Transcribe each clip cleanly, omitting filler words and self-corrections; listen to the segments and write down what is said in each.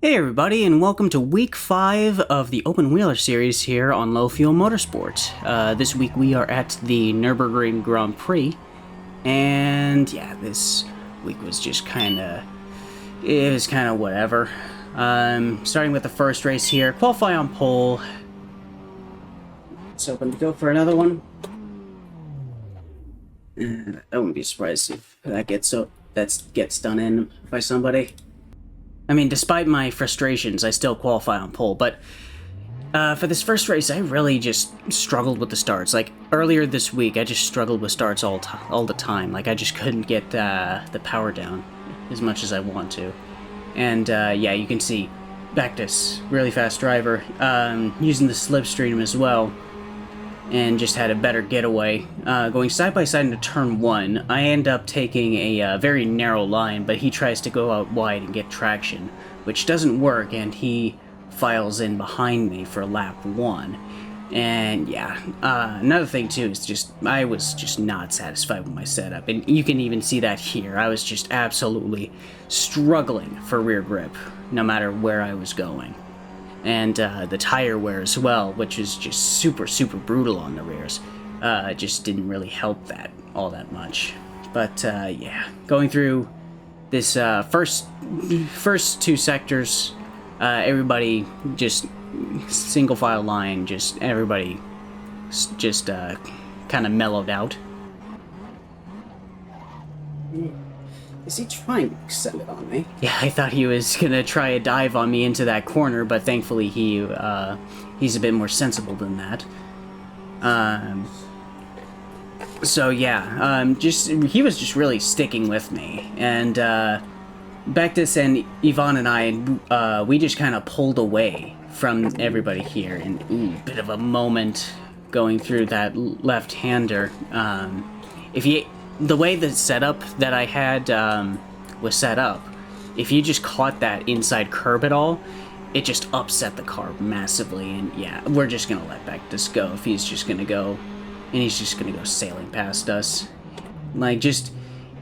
Hey everybody, and welcome to week 5 of the Open Wheeler series here on Low Fuel Motorsport. This week we are at the Nürburgring Grand Prix, and yeah, this week was just it was kind of whatever. Starting with the first race here, qualify on pole. It's open to go for another one. I wouldn't be surprised if that gets done in by somebody. I mean, despite my frustrations, I still qualify on pole, but for this first race, I really just struggled with the starts. Like, earlier this week, I just struggled with starts all the time. Like, I just couldn't get the power down as much as I want to. And, yeah, you can see Bactus, really fast driver, using the slipstream as well, and just had a better getaway. Going side by side into turn 1, I end up taking a very narrow line, but he tries to go out wide and get traction, which doesn't work, and he files in behind me for lap 1. And yeah, another thing too is just, I was just not satisfied with my setup, and you can even see that here. I was just absolutely struggling for rear grip, no matter where I was going. And the tire wear as well, which is just super brutal on the rears, just didn't really help that all that much. But yeah, going through this first two sectors, everybody just single file line, just everybody just kind of mellowed out. Is he trying to send it on me? Yeah, I thought he was gonna try a dive on me into that corner, but thankfully he's a bit more sensible than that. So yeah, he was just really sticking with me, and Bactus and Ivan and I, we just kind of pulled away from everybody here, and bit of a moment going through that left-hander. The way the setup that I had was set up, if you just caught that inside curb at all, it just upset the car massively. And yeah, we're just gonna let Bactus go if he's just gonna go, and he's just gonna go sailing past us. Like, just,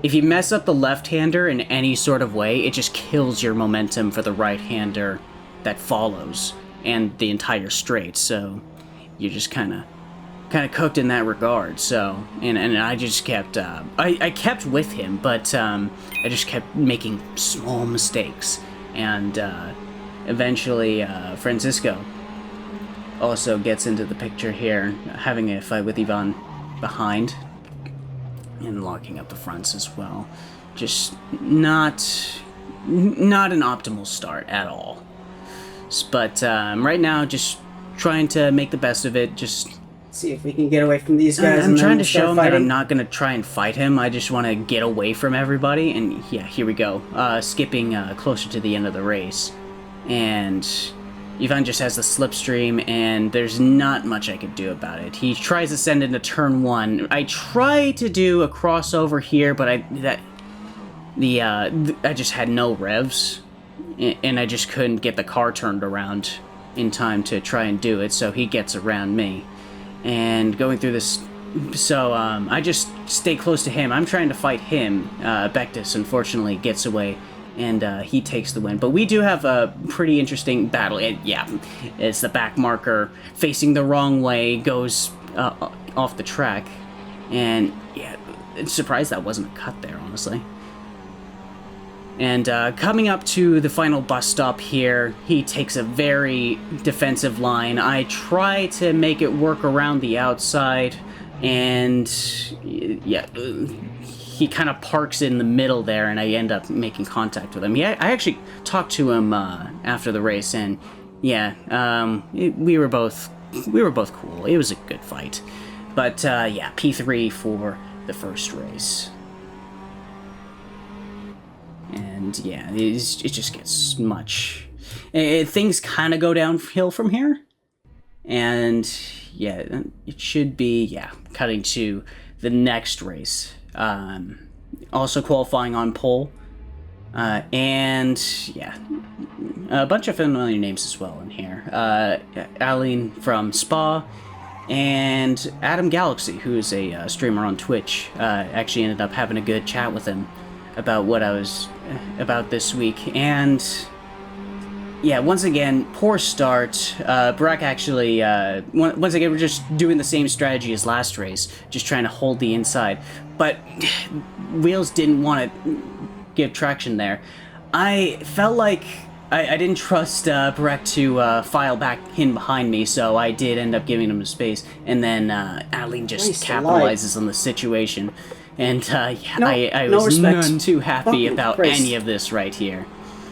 if you mess up the left-hander in any sort of way, it just kills your momentum for the right-hander that follows, and the entire straight, so you're just kind of cooked in that regard. So, and I just kept, I kept with him, but I just kept making small mistakes, and eventually Francisco also gets into the picture here, having a fight with Ivan behind, and locking up the fronts as well. Just not an optimal start at all. But right now, just trying to make the best of it, just see if we can get away from these guys. I'm trying to show him that I'm not going to try and fight him. I just want to get away from everybody. And yeah, here we go. Skipping closer to the end of the race. And Ivan just has the slipstream, and there's not much I could do about it. He tries to send into turn 1. I try to do a crossover here, but I just had no revs. And I just couldn't get the car turned around in time to try and do it, so he gets around me. And going through this, so I just stay close to him. I'm trying to fight him. Bactus, unfortunately, gets away, and he takes the win. But we do have a pretty interesting battle. Yeah, it's the back marker facing the wrong way, goes off the track. And yeah, it's surprised that wasn't a cut there, honestly. And coming up to the final bus stop here, he takes a very defensive line. I try to make it work around the outside, and yeah, he kind of parks in the middle there, and I end up making contact with him. Yeah, I actually talked to him after the race, and yeah, we were both cool. It was a good fight, but yeah, P3 for the first race. And yeah, it just gets much. Things kind of go downhill from here. And yeah, it should be, yeah, cutting to the next race. Also qualifying on pole. And yeah, a bunch of familiar names as well in here. Aline from Spa, and Adam Galaxy, who's a streamer on Twitch. Actually ended up having a good chat with him about what I was about this week, and yeah, once again, poor start. Brock actually, once again, we're just doing the same strategy as last race, just trying to hold the inside. But Wheels didn't want to give traction there. I felt like I didn't trust Brock to file back in behind me, so I did end up giving him a space. And then Adeline just capitalizes on the situation. And I was none too happy about any of this right here.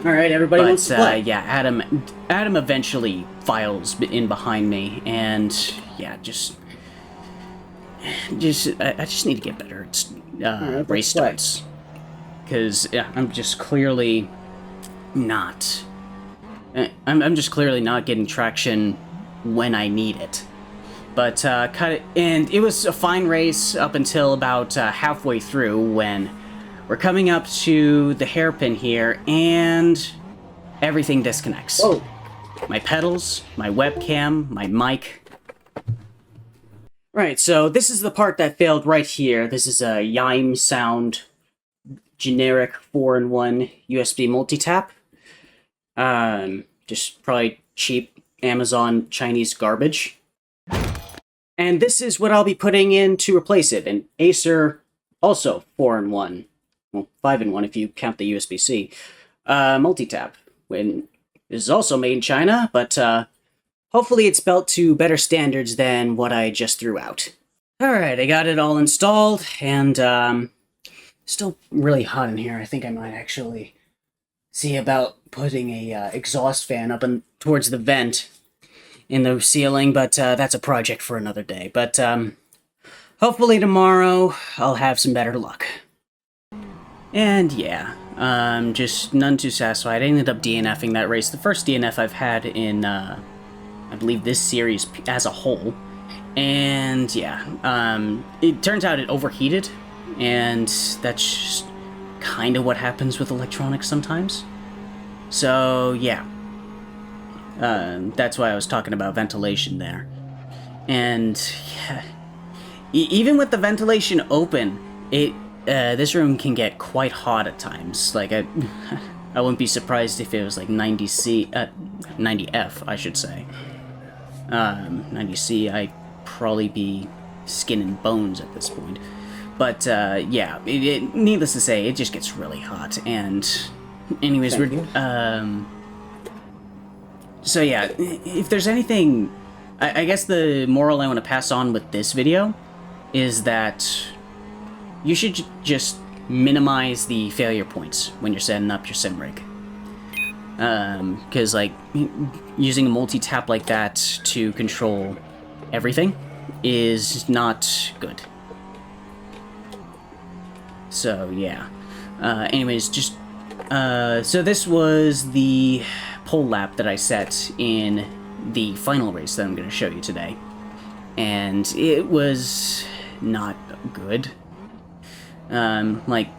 All right, everybody wants to play. Yeah, Adam eventually files in behind me, and yeah, I just need to get better at race starts, because I'm just clearly not. I'm just clearly not getting traction when I need it. But and it was a fine race up until about halfway through, when we're coming up to the hairpin here, and everything disconnects. Whoa. My pedals, my webcam, my mic. Right, so this is the part that failed right here. This is a Yaim Sound generic 4-in-1 USB multi-tap. Just probably cheap Amazon Chinese garbage. And this is what I'll be putting in to replace it. An Acer, also 4-in-1. Well, 5-in-1 if you count the USB-C. Multi-tap. This is also made in China, but hopefully it's built to better standards than what I just threw out. Alright, I got it all installed, and still really hot in here. I think I might actually see about putting a exhaust fan up and towards the vent in the ceiling, but that's a project for another day. But hopefully tomorrow I'll have some better luck. And yeah, just none too satisfied. I ended up DNFing that race. The first DNF I've had in, I believe, this series as a whole. And yeah, it turns out it overheated, and that's just kind of what happens with electronics sometimes. So yeah, that's why I was talking about ventilation there. And yeah, even with the ventilation open, this room can get quite hot at times. Like I wouldn't be surprised if it was like 90F, I should say. 90C, I'd probably be skin and bones at this point. But yeah, needless to say, it just gets really hot. And anyways, so yeah, if there's anything, I guess the moral I want to pass on with this video is that you should just minimize the failure points when you're setting up your sim rig. Because like using a multi-tap like that to control everything is not good. So yeah. Anyways, just so this was the pole lap that I set in the final race that I'm going to show you today, and it was not good. Like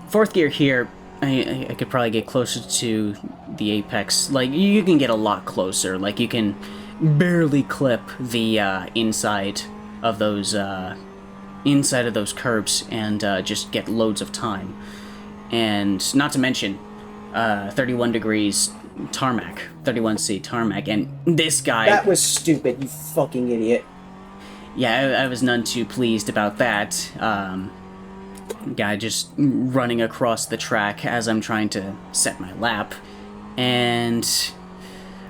fourth gear here, I could probably get closer to the apex. Like you can get a lot closer. Like you can barely clip the inside of those curbs and just get loads of time. And not to mention 31 degrees tarmac, 31C tarmac, and this guy... That was stupid, you fucking idiot. Yeah, I was none too pleased about that. Guy just running across the track as I'm trying to set my lap. And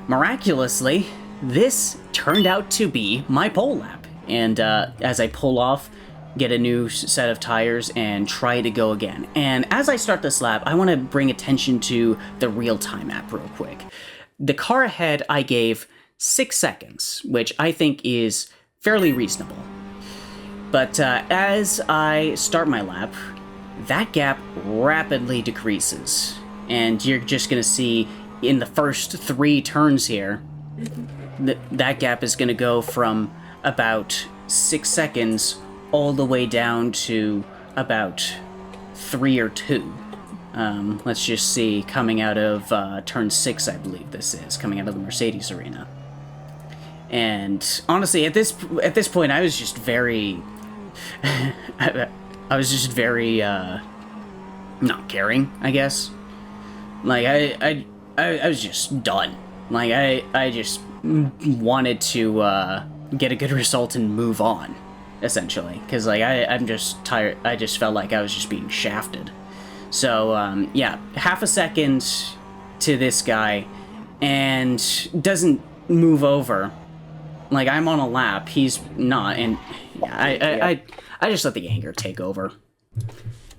miraculously, this turned out to be my pole lap. And as I pull off, get a new set of tires, and try to go again. And as I start this lap, I want to bring attention to the real-time app real quick. The car ahead, I gave 6 seconds, which I think is fairly reasonable. But as I start my lap, that gap rapidly decreases. And you're just going to see in the first 3 turns here, that gap is going to go from about 6 seconds all the way down to about 3 or 2. Let's just see, coming out of turn 6, I believe this is, coming out of the Mercedes arena. And honestly, at this point, I was just very... I was just very, not caring, I guess. Like, I I was just done. Like, I just wanted to get a good result and move on, essentially. Because, like, I'm just tired. I just felt like I was just being shafted. So, yeah, half a second to this guy, and doesn't move over. Like, I'm on a lap, he's not, and yeah, I just let the anger take over.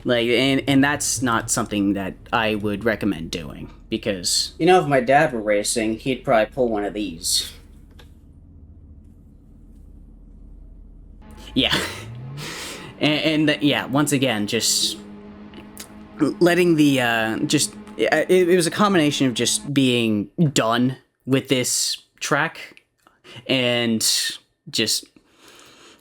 Like, and that's not something that I would recommend doing, because... You know, if my dad were racing, he'd probably pull one of these. Yeah. Yeah, once again, just letting the, it was a combination of just being done with this track, and just,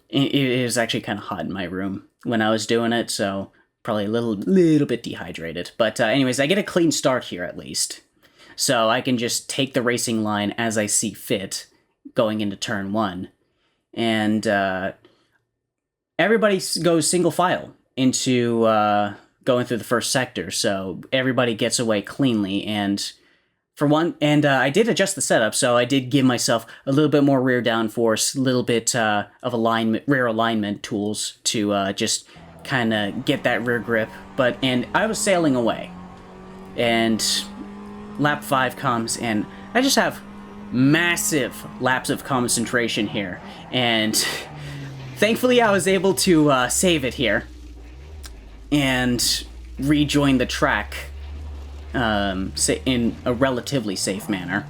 it was actually kind of hot in my room when I was doing it, so probably a little bit dehydrated. But anyways, I get a clean start here at least, so I can just take the racing line as I see fit going into turn 1, and everybody goes single file into going through the first sector, so everybody gets away cleanly. And for one, I did adjust the setup, so I did give myself a little bit more rear downforce, a little bit of alignment, rear alignment tools to just kind of get that rear grip. And I was sailing away, and lap 5 comes, and I just have massive lapse of concentration here, and thankfully I was able to save it here and rejoin the track in a relatively safe manner,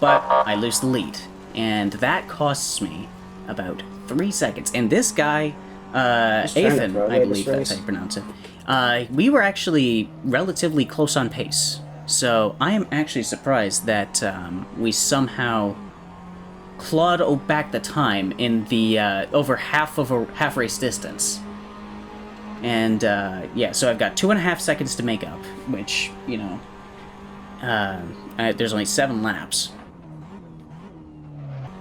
but I lose the lead, and that costs me about 3 seconds. And this guy, Ethan, I believe that's how you pronounce it, we were actually relatively close on pace, so I am actually surprised that we somehow clawed back the time in the over half race distance. And yeah, so I've got 2.5 seconds to make up, which, you know, there's only 7 laps.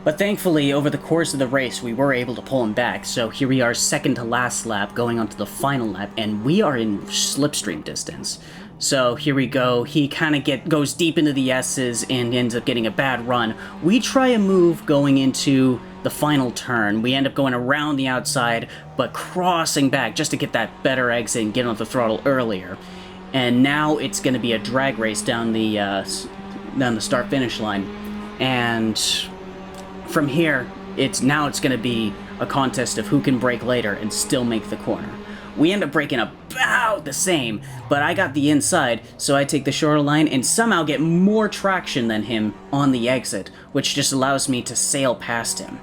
But thankfully, over the course of the race, we were able to pull him back, so here we are, second to last lap, going on to the final lap, and we are in slipstream distance. So here we go, he kind of goes deep into the S's and ends up getting a bad run. We try a move going into the final turn. We end up going around the outside, but crossing back just to get that better exit and get on the throttle earlier. And now it's going to be a drag race down the start-finish line. And from here, it's going to be a contest of who can brake later and still make the corner. We end up braking about the same, but I got the inside, so I take the shorter line and somehow get more traction than him on the exit, which just allows me to sail past him.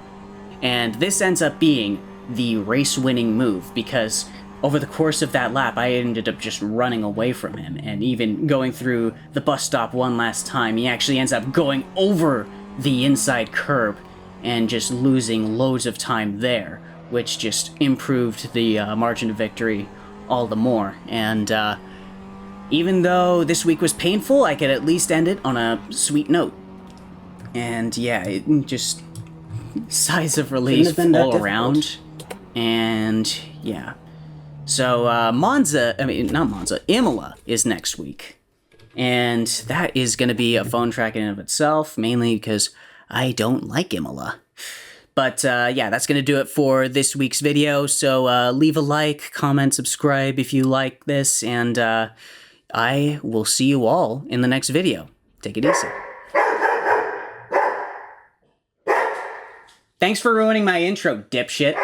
And this ends up being the race-winning move, because over the course of that lap, I ended up just running away from him, and even going through the bus stop one last time, he actually ends up going over the inside curb and just losing loads of time there, which just improved the margin of victory all the more. And even though this week was painful, I could at least end it on a sweet note. And yeah, it just sighs of relief all around. And yeah. So Imola is next week. And that is going to be a fun track in and of itself, mainly because I don't like Imola. But yeah, that's going to do it for this week's video. So leave a like, comment, subscribe if you like this, and I will see you all in the next video. Take it easy. Thanks for ruining my intro, dipshit.